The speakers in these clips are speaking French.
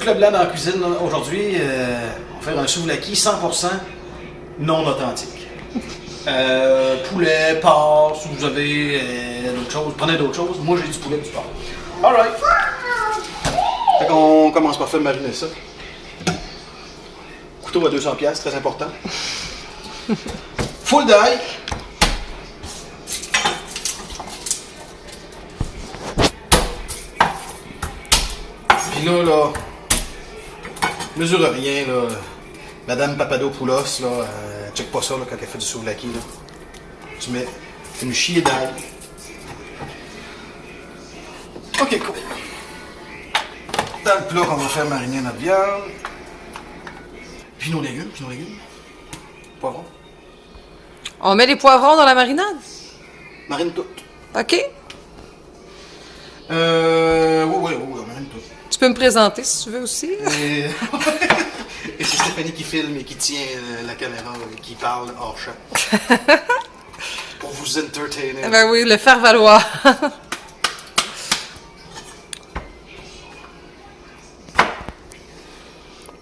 Club Blanc dans la cuisine aujourd'hui. On va faire un souvlaki 100% non authentique. Poulet, porc, si vous avez d'autres choses, prenez d'autres choses. Moi j'ai du poulet et du porc. Alright. Fait qu'on commence par faire mariner ça. Couteau à 200$, très important. Full d'ail. Puis là, mesure rien, là. Madame Papadopoulos, là, check pas ça là, quand elle fait du souvlaki, là. Tu mets une chier d'ail. Ok, cool. Dans le plat qu'on va faire mariner notre viande. Puis nos légumes. Poivrons. On met les poivrons dans la marinade? Marine tout. OK. Oui, on marine tout. Tu peux me présenter si tu veux aussi. Et c'est Stéphanie qui filme et qui tient la caméra et qui parle hors champ. Pour vous entertainer. Ben oui, le faire valoir.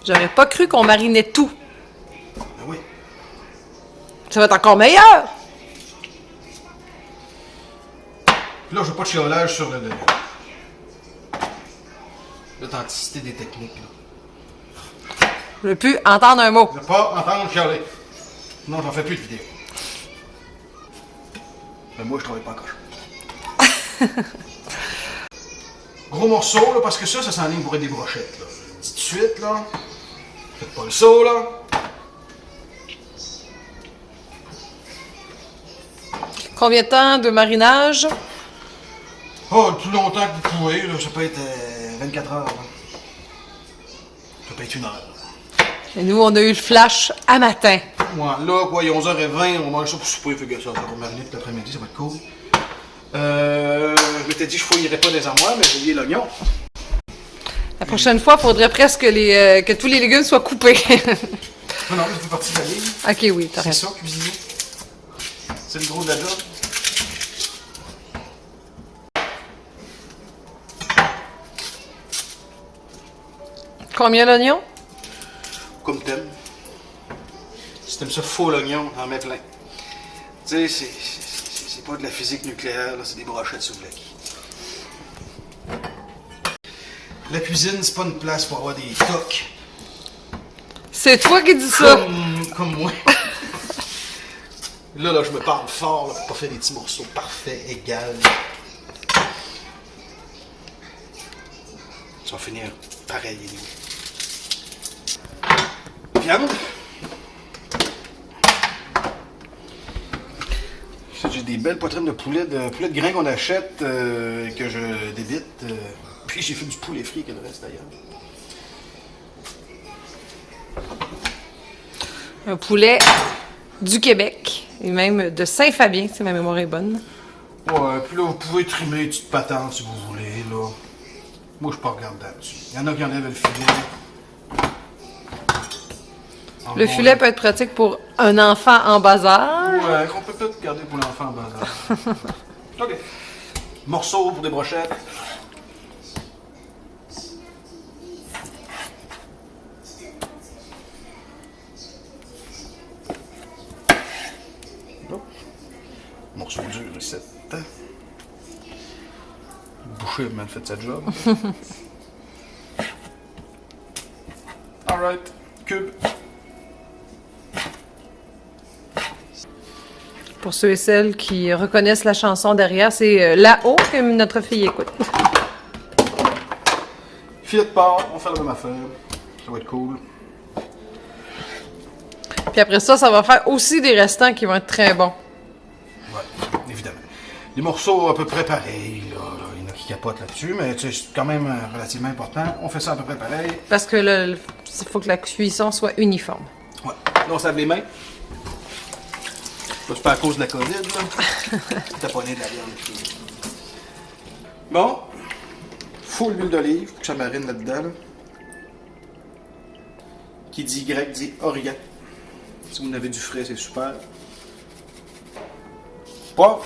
J'aurais pas cru qu'on marinait tout. Ben oui. Ça va être encore meilleur. Puis là, je veux pas de chiolage sur l'authenticité des techniques. Là. Je veux plus entendre un mot. Je veux pas entendre chialer. Non, j'en fais plus de vidéos. Mais moi, je travaille pas encore. Gros morceau, là, parce que ça s'enligne pour être des brochettes. Là. Tout de suite, là. Faites pas le saut, là. Combien de temps de marinage? Oh, le plus longtemps que vous pouvez, là, ça peut être 24 heures. Là. Ça peut être 1 heure. Et nous, on a eu le flash à matin. Ouais, là, quoi, il est 11h20, on mange ça pour souper, fait que ça va mariner tout l'après-midi, ça va être cool. Je m'étais dit que je fouillerais pas des armoires, mais j'ai oublié l'oignon. La prochaine fois, il faudrait presque que tous les légumes soient coupés. Non, ça fait partie de la ligne. OK, oui, t'as C'est raison. ça, cuisiner. C'est le gros de la job. Combien d'oignons? Comme t'aimes. Si t'aimes ça faux l'oignon, en mets plein. Tu sais, c'est pas de la physique nucléaire, là, c'est des brochettes souvlaki. La cuisine, c'est pas une place pour avoir des tocs. C'est toi qui dis ça. Comme moi. Là, je me parle fort là, pour pas faire des petits morceaux parfaits, égales. Ça va finir pareil. Viande. J'ai des belles poitrines de poulet de grain qu'on achète, que je débite. Puis j'ai fait du poulet frit que le reste d'ailleurs. Un poulet du Québec, et même de Saint-Fabien, si ma mémoire est bonne. Ouais, puis là, vous pouvez trimer une petite patente si vous voulez, là. Moi, je suis pas regardant là-dessus. Il y en a qui enlèvent le filet. Le filet peut être pratique pour un enfant en bas âge. Ouais, qu'on peut peut-être garder pour l'enfant en bas âge. OK. Morceaux pour des brochettes. Morceau dur, recette. Boucher a mal fait sa job. Alright. Cube. Pour ceux et celles qui reconnaissent la chanson derrière, c'est là-haut que notre fille écoute. Filet de porc, on fait la même affaire. Ça va être cool. Puis après ça, ça va faire aussi des restants qui vont être très bons. Ouais, évidemment. Les morceaux à peu près pareils, là. Il y en a qui capotent là-dessus, mais c'est quand même relativement important. On fait ça à peu près pareil. Parce que il faut que la cuisson soit uniforme. Ouais. Là, on se lave les mains. C'est pas à cause de la COVID, là. Taponner de la viande. Bon. Full l'huile d'olive pour que ça marine là-dedans, là. Qui dit grec dit origan. Si vous en avez du frais, c'est super. Poivre.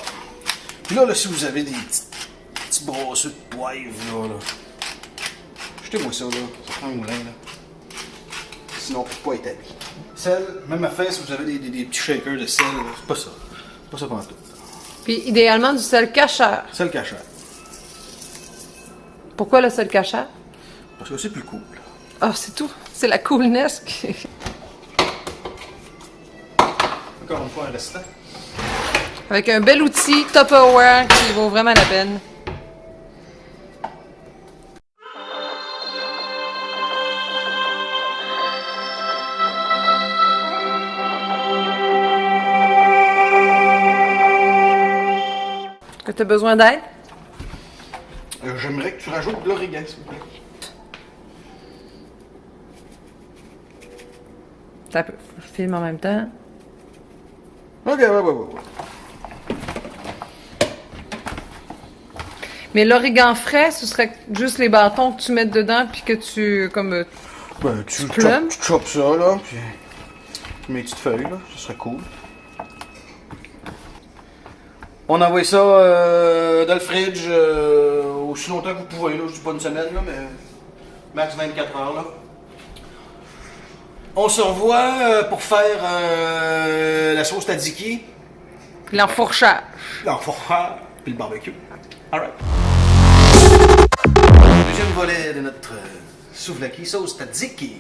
Puis là, si vous avez des petits brosseux de poivre, là, Achetez-moi ça, là. Ça prend un moulin, là. Sinon, pas établi. Sel, même affaire, si vous avez des petits shakers de sel, c'est pas ça. C'est pas ça pendant tout. Puis idéalement du sel cachère. Sel cachère. Pourquoi le sel cachère? Parce que c'est plus cool. Ah, c'est tout. C'est la coolness. Encore une fois, un restant. Avec un bel outil Tupperware qui vaut vraiment la peine. Que tu as besoin d'aide? J'aimerais que tu rajoutes de l'origan, s'il vous plaît. Ça peut. Je filme en même temps. Ok, ouais. Mais l'origan frais, ce serait juste les bâtons que tu mets dedans puis que tu comme Ben, tu plumes. chopes ça, là, puis tu mets une petite feuille, là, ça serait cool. On envoie ça dans le fridge aussi longtemps que vous pouvez, là, je dis pas une semaine, là, mais max 24 heures, là. On se revoit pour faire la sauce tzatziki, L'enfourchage. l'enfourchage, puis le barbecue. Alright. Deuxième volet de notre souvlaki, sauce tzatziki.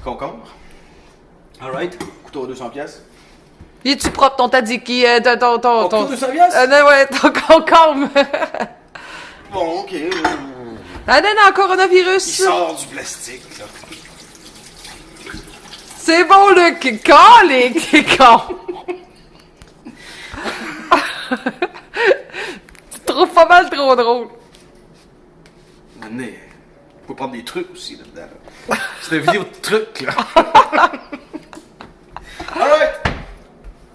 Concombre. Alright. Couteau à 200 pièces. Il est-tu propre ton tzatziki? Ton Couteau 200 pièces? non, ouais, ton concombre. Bon, ok. Ah non, non, coronavirus. Il sort du plastique, là. C'est bon, le calique, t'es con. Tu te trouves pas mal trop drôle. Maintenant, faut prendre des trucs aussi là-dedans. Là. C'est une vidéo de trucs, là. Alright!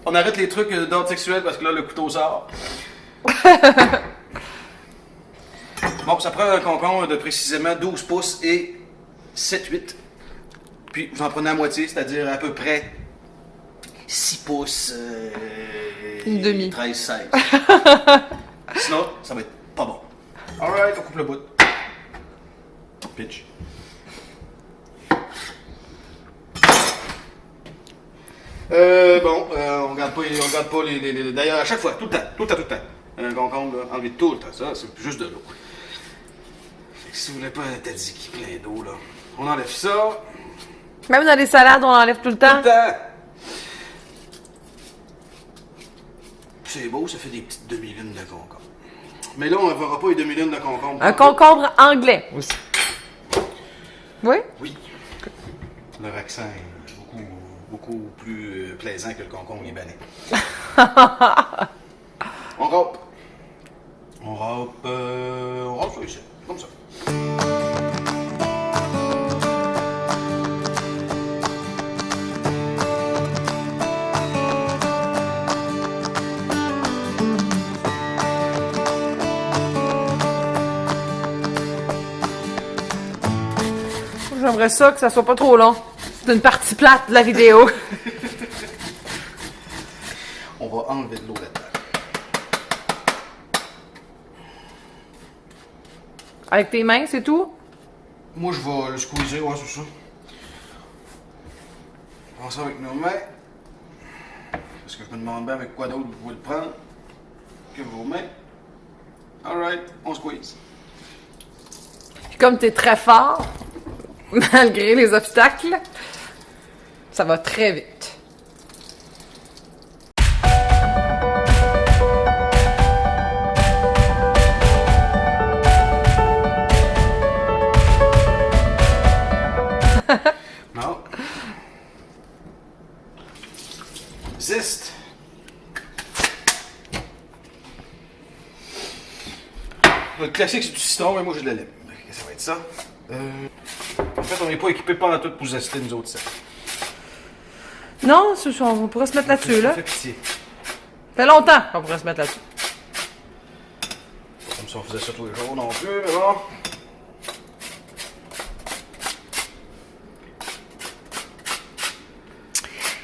On arrête les trucs d'ordre sexuel parce que là, le couteau sort. Bon, ça prend un concombre de précisément 12 pouces et 7-8. Puis vous en prenez la moitié, c'est-à-dire à peu près 6 pouces. Une demi. 13-16. Sinon, ça va être pas bon. Alright, on coupe le bout. Pitch. On regarde pas les. D'ailleurs, à chaque fois, tout le temps. Un concombre, là, enlevez tout le temps. Ça, c'est juste de l'eau. Fait que si vous voulez pas un tzatziki plein d'eau, là, on enlève ça. Même dans les salades, on enlève tout le temps. Tout le temps. C'est beau, ça fait des petites demi-lunes de concombre. Mais là, on ne verra pas les demi-lunes de concombre. Un concombre anglais aussi. Oui? Oui. Leur accent est beaucoup plus plaisant que le concombre libanais. On râpe. On râpe ça ici, comme ça. J'aimerais ça que ça soit pas trop long. C'est une partie plate de la vidéo. On va enlever de l'eau là-dedans. Avec tes mains, c'est tout? Moi, je vais le squeezer, ouais, c'est ça. On va ça avec nos mains. Parce que je me demande bien avec quoi d'autre vous pouvez le prendre que vos mains. Alright, on squeeze. Puis comme t'es très fort, malgré les obstacles, ça va très vite. Non. Zeste. Le classique, c'est du citron, mais moi, j'ai de la lime. Ça va être ça. En fait, on n'est pas équipé pendant tout pour zester, nous autres, ça. Non, on pourrait se mettre là-dessus, là. Ça fait pitié. Ça fait longtemps qu'on pourrait se mettre là-dessus. Pas comme si on faisait ça tous les jours non plus, mais bon.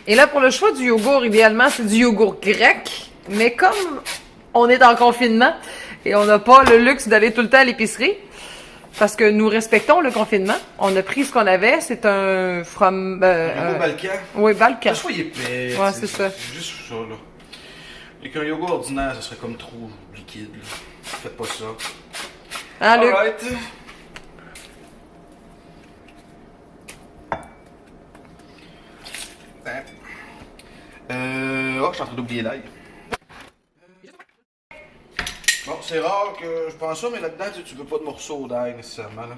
Et là, pour le choix du yogourt, idéalement, c'est du yogourt grec. Mais comme on est en confinement, Et on n'a pas le luxe d'aller tout le temps à l'épicerie. Parce que nous respectons le confinement. On a pris ce qu'on avait. C'est un Un yogourt Balkan. Oui, Balkan. Ça soit épais. Ouais, tu sais, c'est ça. C'est juste ça, là. Et qu'un yogourt ordinaire, ça serait comme trop liquide, là. Faites pas ça. Hein, Luc? Alright. Oh, je suis en train d'oublier l'ail. Bon, c'est rare que je pense ça, mais là-dedans, tu veux pas de morceaux d'ail nécessairement, là.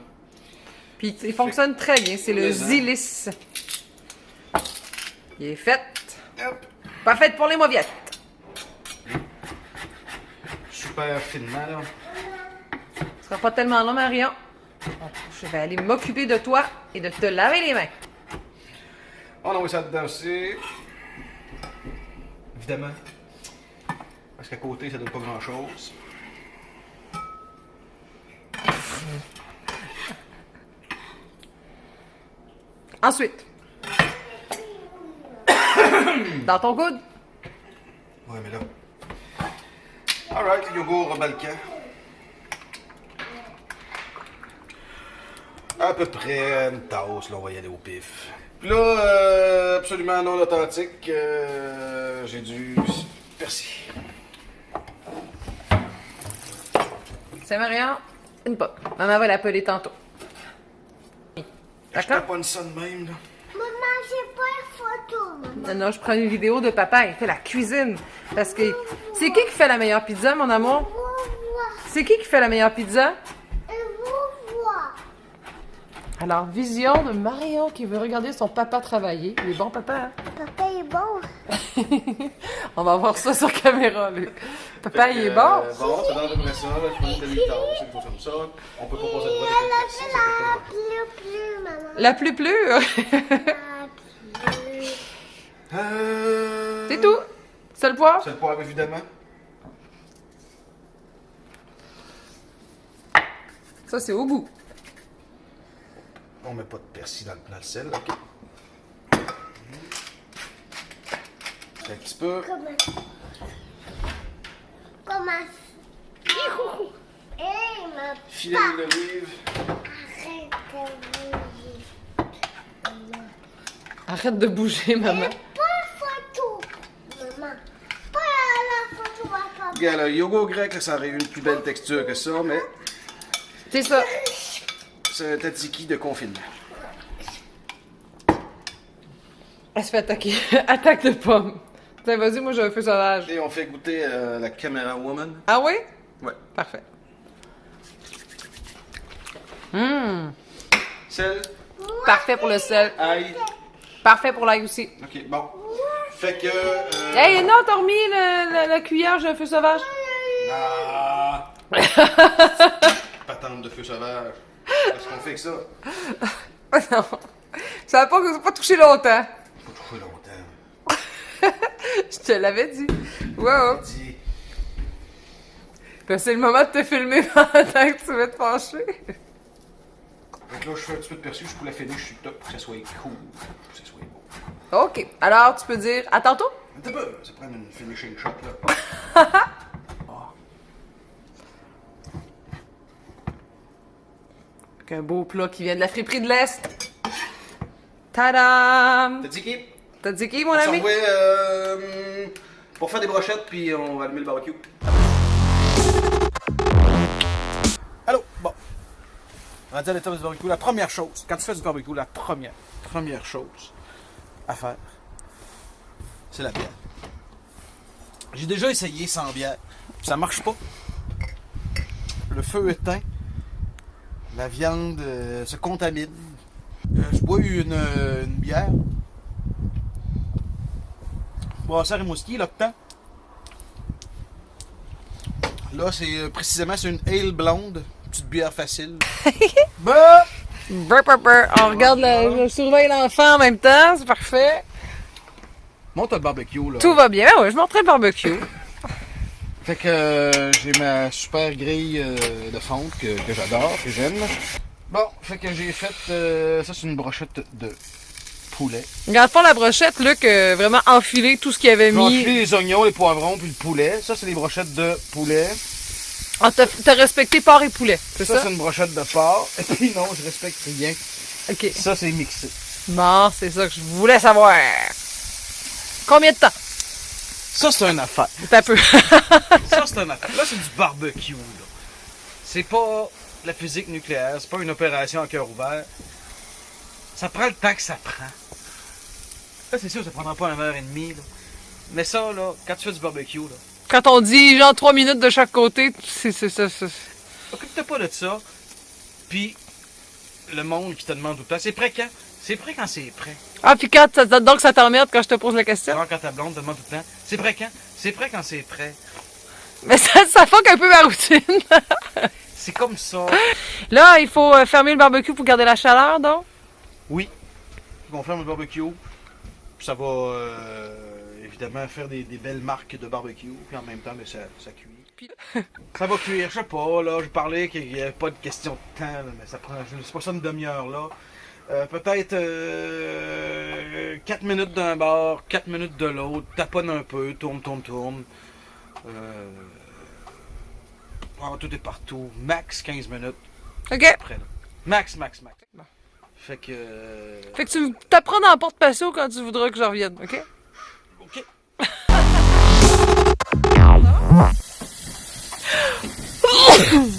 Puis il fonctionne très bien. C'est le Mais, hein. Zilis. Il est fait. Hop. Pas fait pour les mauviettes. Super finement, là. Ce sera pas tellement long, Marion. Je vais aller m'occuper de toi et de te laver les mains. On envoie ça dedans aussi. Évidemment. Parce qu'à côté, ça donne pas grand-chose. Ensuite. Dans ton coude. Ouais, mais là. Alright, yogourt Balkan. À peu près une tasse, là, on va y aller au pif. Puis là, absolument non authentique, j'ai du persil. C'est Marion. Une pomme. Maman va l'appeler tantôt. Je D'accord? taponne ça de même, là. Maman, j'ai pas une photo, maman. Non, non, je prends une vidéo de papa. Il fait la cuisine. Parce que. C'est qui fait la meilleure pizza, mon amour? Vous voir. C'est qui fait la meilleure pizza? Et vous voir. Alors, vision de Marion qui veut regarder son papa travailler. Il est bon, papa, hein? Papa est bon. On va voir ça sur caméra, Luc. Papa, il est bon? Bon, ça donne à peu près ça, là. Je prends une demi-tasse, quelque chose comme ça. On peut pas passer de Elle a droite fait la plus, maman. La plus plus. La plus. C'est tout. C'est le poivre? C'est le poivre, évidemment. Ça, c'est au goût. On met pas de persil dans le sel, ok. Un petit peu. Comment? Hey, ma Filet d'huile d'olive. arrête de bouger. Arrête de bouger, maman. Pas la photo, maman. Pas la photo à papa. Regarde, le yogourt grec, là, ça aurait eu une plus belle texture que ça, mais C'est ça. c'est un tzatziki de confinement. Elle se fait attaquer. Attaque de pomme. Tiens, vas-y, moi j'ai un feu sauvage. Et on fait goûter la caméra woman. Ah oui? Ouais. Parfait. Sel, Parfait pour le sel. ail. Parfait pour l'ail aussi. Ok, bon. Fait que. Hey, non, t'as remis la cuillère, j'ai un feu sauvage. Ah! Patente de feu sauvage. Qu'est-ce qu'on fait avec ça? Non. Ça va pas touché longtemps. Faut toucher longtemps. Je te l'avais dit. Wow. Dis. Ben, c'est le moment de te filmer pendant que tu vas te pencher. Fait que là, je fais un petit peu de persil, je peux la finir, je suis top pour que ça soit cool. Pour que ça soit beau. OK. Alors, tu peux dire à tantôt? Un petit peu. Ça prend une finishing shot, là. Avec un beau plat qui vient de la friperie de l'Est. Tadam! T'as dit qui? T'as dit qui, mon On ami? s'envoie pour faire des brochettes, puis on va allumer le barbecue. Allô? Bon. On va dire l'état du barbecue. La première chose, quand tu fais du barbecue, la première chose à faire, c'est la bière. J'ai déjà essayé sans bière. Ça marche pas. Le feu éteint. La viande se contamine. Je bois une bière. Brasseur et Mouski, l'Octan. Là, c'est précisément c'est une ale blonde. Une petite bière facile. Bah! Brr, brr, brr. On regarde, je surveille l'enfant en même temps, c'est parfait. Monte le barbecue, là. Tout va bien. Ouais, je montrerai le barbecue. Fait que j'ai ma super grille de fonte que j'adore, que j'aime. Bon, fait que j'ai fait... ça, c'est une brochette de poulet. Regarde pas la brochette, Luc, vraiment enfilé tout ce qu'il avait J'ai mis. enfilé les oignons, les poivrons, puis le poulet. Ça, c'est des brochettes de poulet. Ah, t'as respecté porc et poulet, c'est ça? Ça, c'est une brochette de porc. Et puis non, je respecte rien. OK. Ça, c'est mixé. Bon, c'est ça que je voulais savoir. Combien de temps? Ça, c'est une affaire. C'est un peu. Ça, c'est une affaire. Là, c'est du barbecue, là. C'est pas la physique nucléaire, c'est pas une opération à cœur ouvert. Ça prend le temps que ça prend. Là, c'est sûr, ça prendra pas 1h30, là. Mais ça, là, quand tu fais du barbecue, là, Quand on dit genre 3 minutes de chaque côté, c'est ça. occupe-toi pas de ça. Puis, le monde qui te demande tout le temps, c'est prêt quand? C'est prêt quand c'est prêt. Ah, puis quand donc ça t'emmerde quand je te pose la question? Genre quand ta blonde te demande tout le temps, c'est prêt quand? C'est prêt quand c'est prêt. Mais ça fuck un peu ma routine. C'est comme ça. Là, il faut fermer le barbecue pour garder la chaleur, donc? Oui. On ferme le barbecue. Puis ça va évidemment faire des belles marques de barbecue. Puis en même temps, mais ça cuit. Puis- Ça va cuire, je sais pas, là. Je parlais qu'il n'y avait pas de question de temps, là, mais ça prend, je sais pas ça, une demi-heure, là. Peut-être 4 minutes d'un bord, 4 minutes de l'autre, taponne un peu, tourne. Tout est partout. Max 15 minutes. OK. Après, là. Max. Fait que. Fait que tu t'apprends dans la porte patio quand tu voudras que je revienne, OK? OK.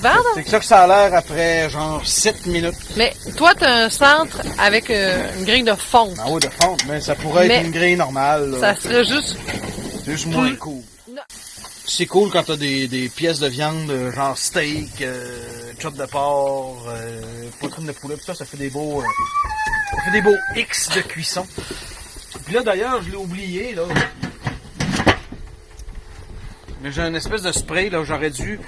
Pardon? C'est que ça que ça a l'air après genre 7 minutes. Mais toi, t'as un centre avec une grille de fonte. En haut de fonte, mais ça pourrait Mais être une grille normale. Là. Ça serait juste... C'est juste moins cool. Non. C'est cool quand t'as des pièces de viande genre steak, chop de porc, poitrine de poulet, tout ça, ça fait des beaux X de cuisson. Puis là d'ailleurs, je l'ai oublié là. Mais j'ai une espèce de spray là, j'aurais dû.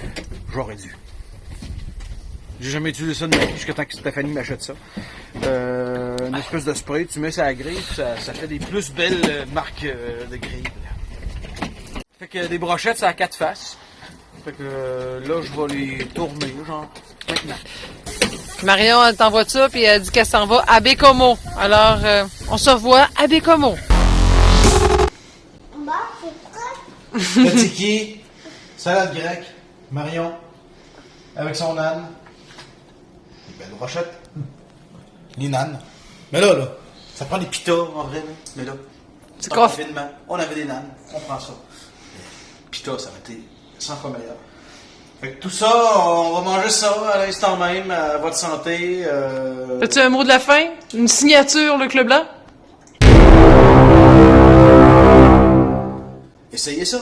J'ai jamais utilisé ça de ma vie jusqu'à temps que Stéphanie m'achète ça. Une espèce de spray, tu mets ça à la grille, puis ça fait des plus belles marques de grille. Fait que des brochettes, ça a 4 faces. Fait que là, je vais les tourner, genre, maintenant. Marion, elle t'envoie ça, puis elle dit qu'elle s'en va à Bécomo. Alors, on se revoit à Bécomo. Bah, c'est prêt. Tzatziki, salade grecque, Marion, avec son âne. Des belles brochettes. Les nanes. Mais là, ça prend des pitas, en vrai, là. Mais là, C'est quoi? confinement, on avait des nanes, on prend ça. Pita, ça aurait été 100 fois meilleur. Fait que tout ça, on va manger ça à l'instant même, à votre santé. As-tu un mot de la fin? Une signature, le Club Blanc? Essayez ça.